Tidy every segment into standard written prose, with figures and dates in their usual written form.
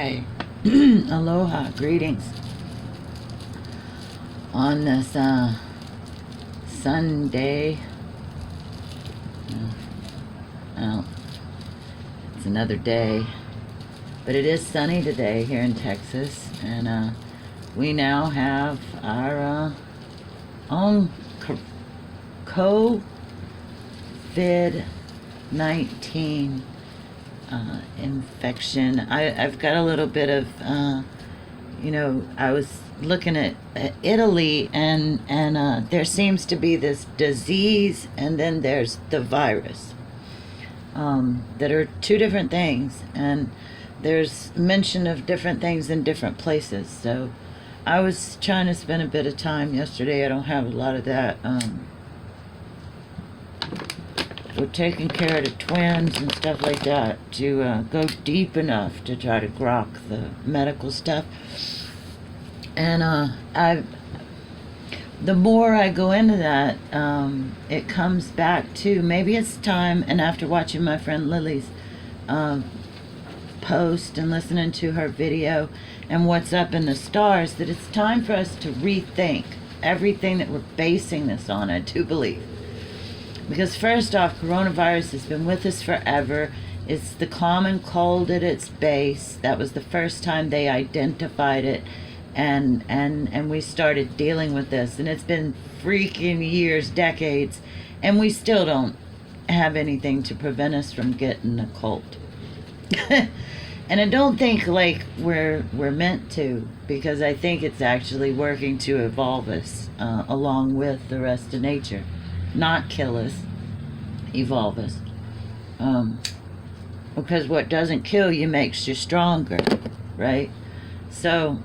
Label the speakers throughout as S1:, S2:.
S1: Right. Aloha, greetings. On this Sunday, well, it's another day, but it is sunny today here in Texas, and we now have our own COVID-19 infection. I've got a little bit of, I was looking at Italy, and there seems to be this disease, and then there's the virus, that are two different things, and there's mention of different things in different places. So I was trying to spend a bit of time yesterday. I don't have a lot of that. We're taking care of the twins and stuff like that to go deep enough to try to grok the medical stuff. And the more I go into that, it comes back to maybe it's time, and after watching my friend Lily's post and listening to her video and what's up in the stars, that it's time for us to rethink everything that we're basing this on, I do believe. Because first off, coronavirus has been with us forever. It's the common cold at its base. That was the first time they identified it, and we started dealing with this. And it's been freaking years, decades, and we still don't have anything to prevent us from getting a cold. And I don't think like we're meant to, because I think it's actually working to evolve us along with the rest of nature. Not kill us, evolve us. Because what doesn't kill you makes you stronger, right? So,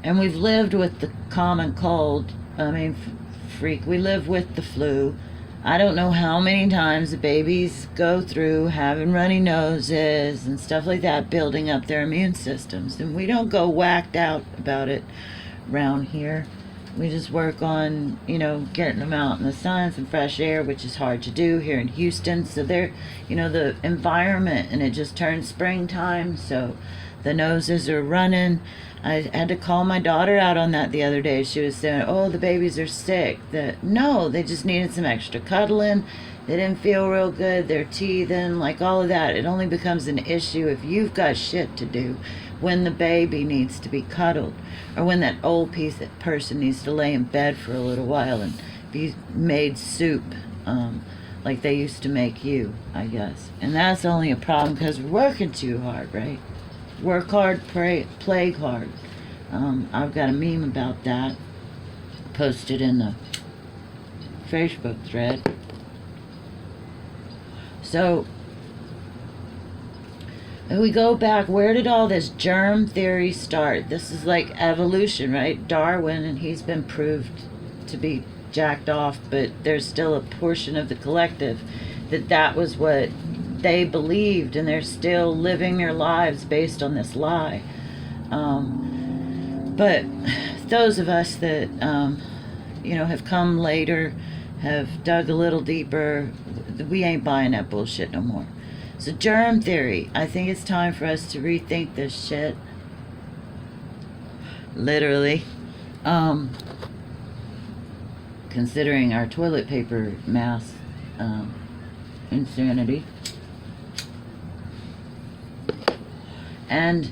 S1: and we've lived with the common cold. I mean, we live with the flu. I don't know how many times the babies go through having runny noses and stuff like that, building up their immune systems. And we don't go whacked out about it around here. We just work on, getting them out in the sun, some fresh air, which is hard to do here in Houston. So they're, the environment, and it just turned springtime, so the noses are running. I had to call my daughter out on that the other day. She was saying, oh, the babies are sick. No, they just needed some extra cuddling. They didn't feel real good. They're teething, like all of that. It only becomes an issue if you've got shit to do, when the baby needs to be cuddled, or when that old person needs to lay in bed for a little while and be made soup, like they used to make you, I guess. And that's only a problem because we're working too hard, right? Work hard, plague hard. I've got a meme about that posted in the Facebook thread. So if we go back, where did all this germ theory start? This is like evolution, right? Darwin, and he's been proved to be jacked off, but there's still a portion of the collective that was what they believed, and they're still living their lives based on this lie. But those of us that, have come later, have dug a little deeper, we ain't buying that bullshit no more. So germ theory, I think it's time for us to rethink this shit. Literally. Considering our toilet paper mass insanity. And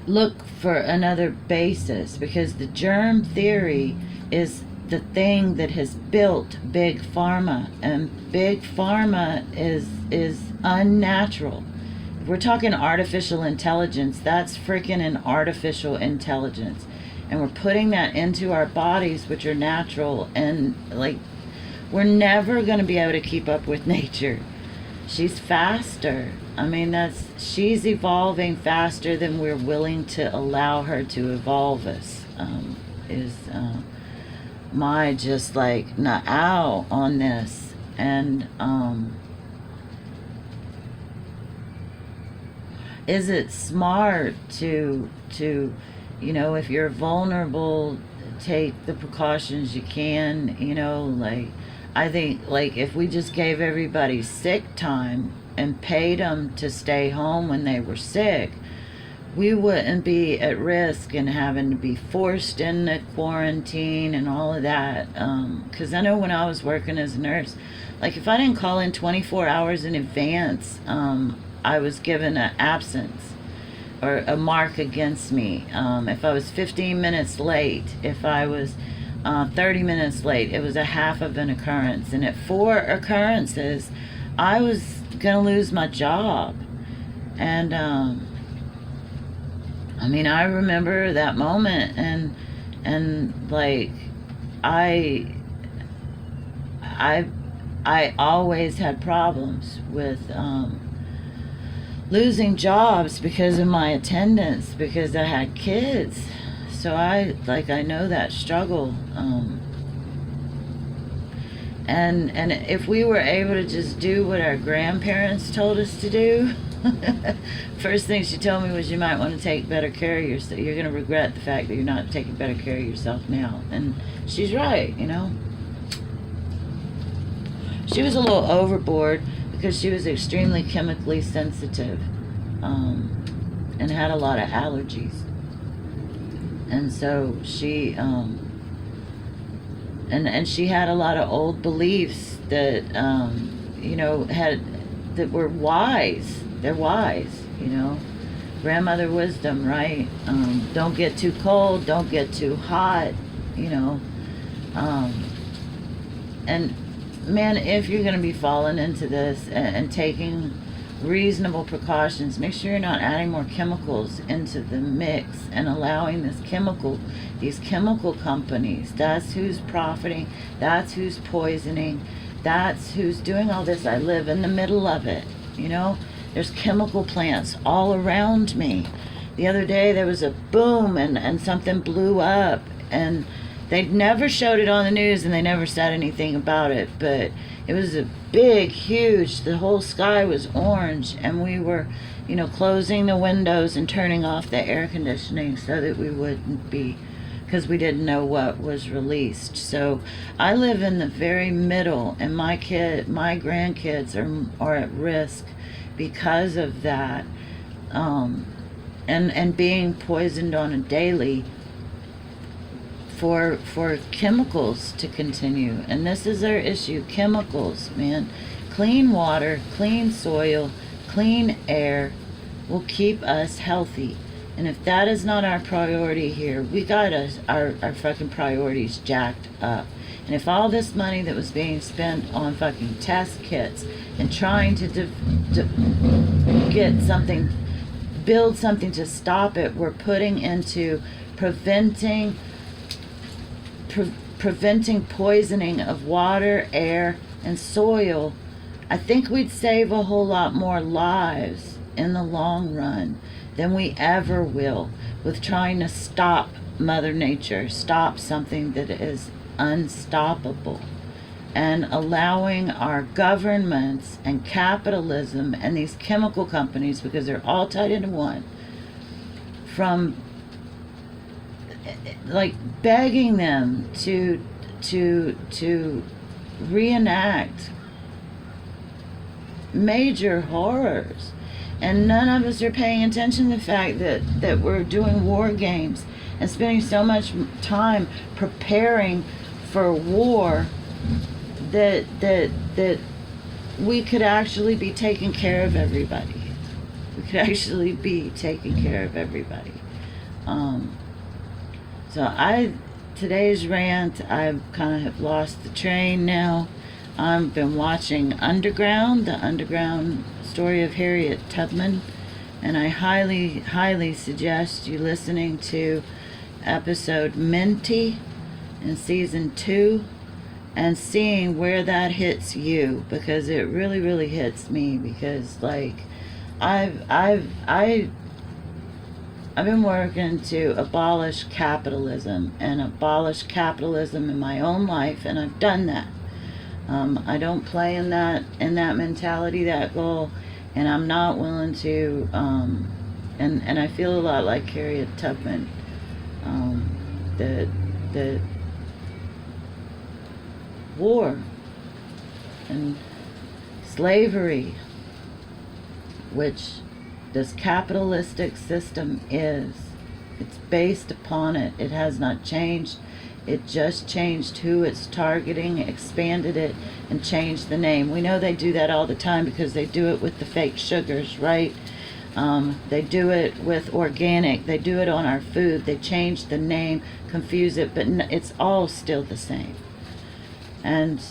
S1: look for another basis, because the germ theory is the thing that has built big pharma, and big pharma is unnatural. If we're talking artificial intelligence, that's freaking an artificial intelligence, and we're putting that into our bodies, which are natural, and like we're never going to be able to keep up with nature. She's faster. I mean, she's evolving faster than we're willing to allow her to evolve us. My just like ow on this. And is it smart to if you're vulnerable, take the precautions you can, like I think, like, if we just gave everybody sick time and paid them to stay home when they were sick, we wouldn't be at risk and having to be forced into quarantine and all of that. Because I know when I was working as a nurse, like, if I didn't call in 24 hours in advance, I was given an absence or a mark against me. If I was 15 minutes late, if I was 30 minutes late, it was a half of an occurrence. And at 4 occurrences, I was going to lose my job. And, I mean, I remember that moment, and like, I always had problems with, losing jobs because of my attendance, because I had kids. So I know that struggle. And if we were able to just do what our grandparents told us to do, first thing she told me was, you might want to take better care of yourself. You're going to regret the fact that you're not taking better care of yourself now. And she's right, you know. She was a little overboard because she was extremely chemically sensitive, and had a lot of allergies. And so she, and she had a lot of old beliefs that, you know, that were wise. They're wise, you know. Grandmother wisdom, right? Don't get too cold, don't get too hot, you know. And man, if you're going to be falling into this and taking reasonable precautions, make sure you're not adding more chemicals into the mix and allowing these chemical companies, that's who's profiting, that's who's poisoning, that's who's doing all this. I live in the middle of it, you know. There's chemical plants all around me. The other day there was a boom and something blew up, and they never showed it on the news and they never said anything about it, but it was a big, huge, the whole sky was orange, and we were, you know, closing the windows and turning off the air conditioning so that we wouldn't be, because we didn't know what was released. So I live in the very middle, and my grandkids are at risk because of that, and being poisoned on a daily for chemicals to continue. And this is our issue, chemicals, man. Clean water, clean soil, clean air will keep us healthy. And if that is not our priority here, we got our fucking priorities jacked up. And if all this money that was being spent on fucking test kits and trying to get something, build something to stop it, we're putting into preventing poisoning of water, air, and soil, I think we'd save a whole lot more lives in the long run than we ever will with trying to stop Mother Nature, stop something that is unstoppable, and allowing our governments and capitalism and these chemical companies, because they're all tied into one, from like begging them to reenact major horrors. And none of us are paying attention to the fact that we're doing war games and spending so much time preparing for war that we could actually be taking care of everybody. We could actually be taking care of everybody. So today's rant, I kind of have lost the train now. I've been watching the underground story of Harriet Tubman, and I highly, highly suggest you listening to episode Minty in season 2 and seeing where that hits you, because it really, really hits me, because like I've been working to abolish capitalism in my own life, and I've done that. I don't play in that mentality, that goal, and I'm not willing to, and I feel a lot like Harriet Tubman, that war and slavery, which this capitalistic system is. It's based upon it. It has not changed. It just changed who it's targeting, expanded it, and changed the name. We know they do that all the time because they do it with the fake sugars, right? They do it with organic. They do it on our food. They change the name, confuse it, but it's all still the same. And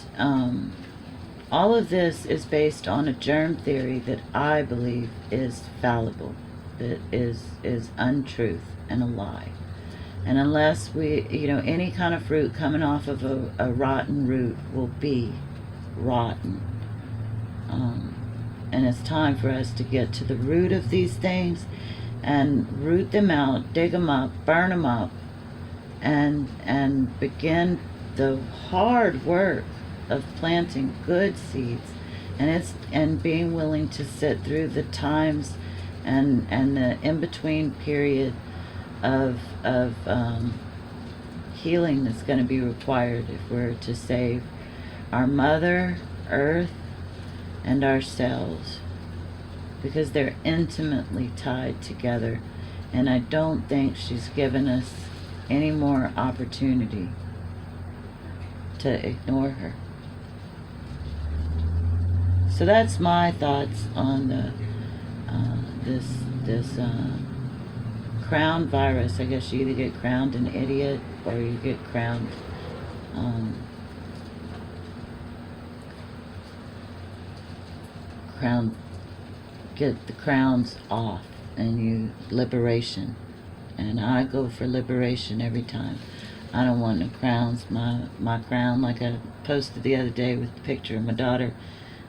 S1: all of this is based on a germ theory that I believe is fallible, that is untruth and a lie. And unless we, any kind of fruit coming off of a rotten root will be rotten. And it's time for us to get to the root of these things and root them out, dig them up, burn them up, and begin the hard work of planting good seeds, and being willing to sit through the times and the in-between period of healing that's going to be required if we're to save our Mother Earth and ourselves, because they're intimately tied together, and I don't think she's given us any more opportunity to ignore her. So that's my thoughts on the this crown virus. I guess you either get crowned an idiot or you get crowned get the crowns off, and you liberation. And I go for liberation every time. I don't want no crowns. My crown, like I posted the other day with the picture of my daughter,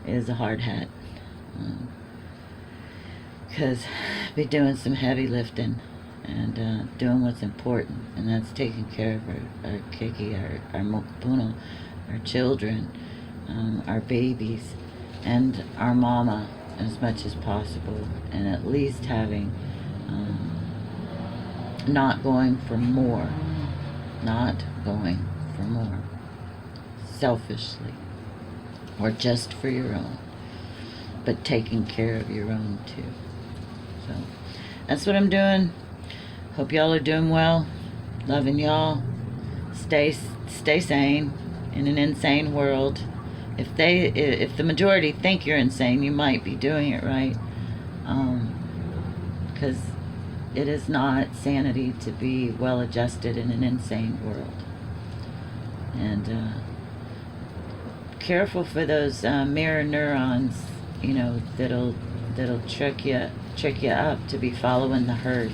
S1: is a hard hat. Because be doing some heavy lifting and doing what's important, and that's taking care of our Kiki, our Mokupuno, our children, our babies, and our mama as much as possible, and at least having not going for more selfishly or just for your own, but taking care of your own too. So that's what I'm doing. Hope y'all are doing well. Loving y'all. Stay sane in an insane world. If the majority think you're insane, you might be doing it right. Because it is not sanity to be well adjusted in an insane world. And careful for those mirror neurons, that'll trick you up to be following the herd.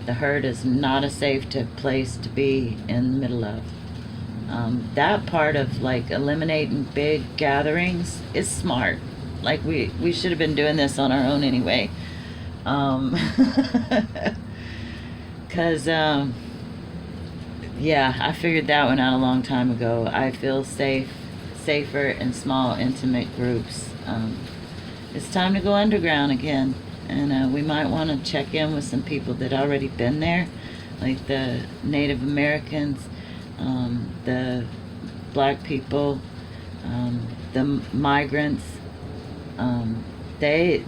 S1: The herd is not a safe place to be in the middle of. That part of eliminating big gatherings is smart. We should have been doing this on our own anyway. Cause I figured that one out a long time ago. I feel safer in small, intimate groups. It's time to go underground again, and we might want to check in with some people that already been there, like the Native Americans, the black people, the migrants. They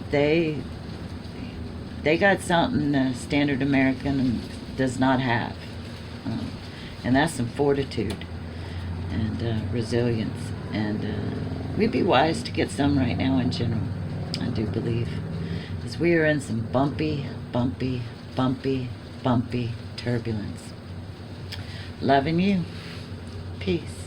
S1: got something the standard American does not have, and that's some fortitude and resilience, and we'd be wise to get some right now in general, I do believe, because we are in some bumpy turbulence. Loving you. Peace.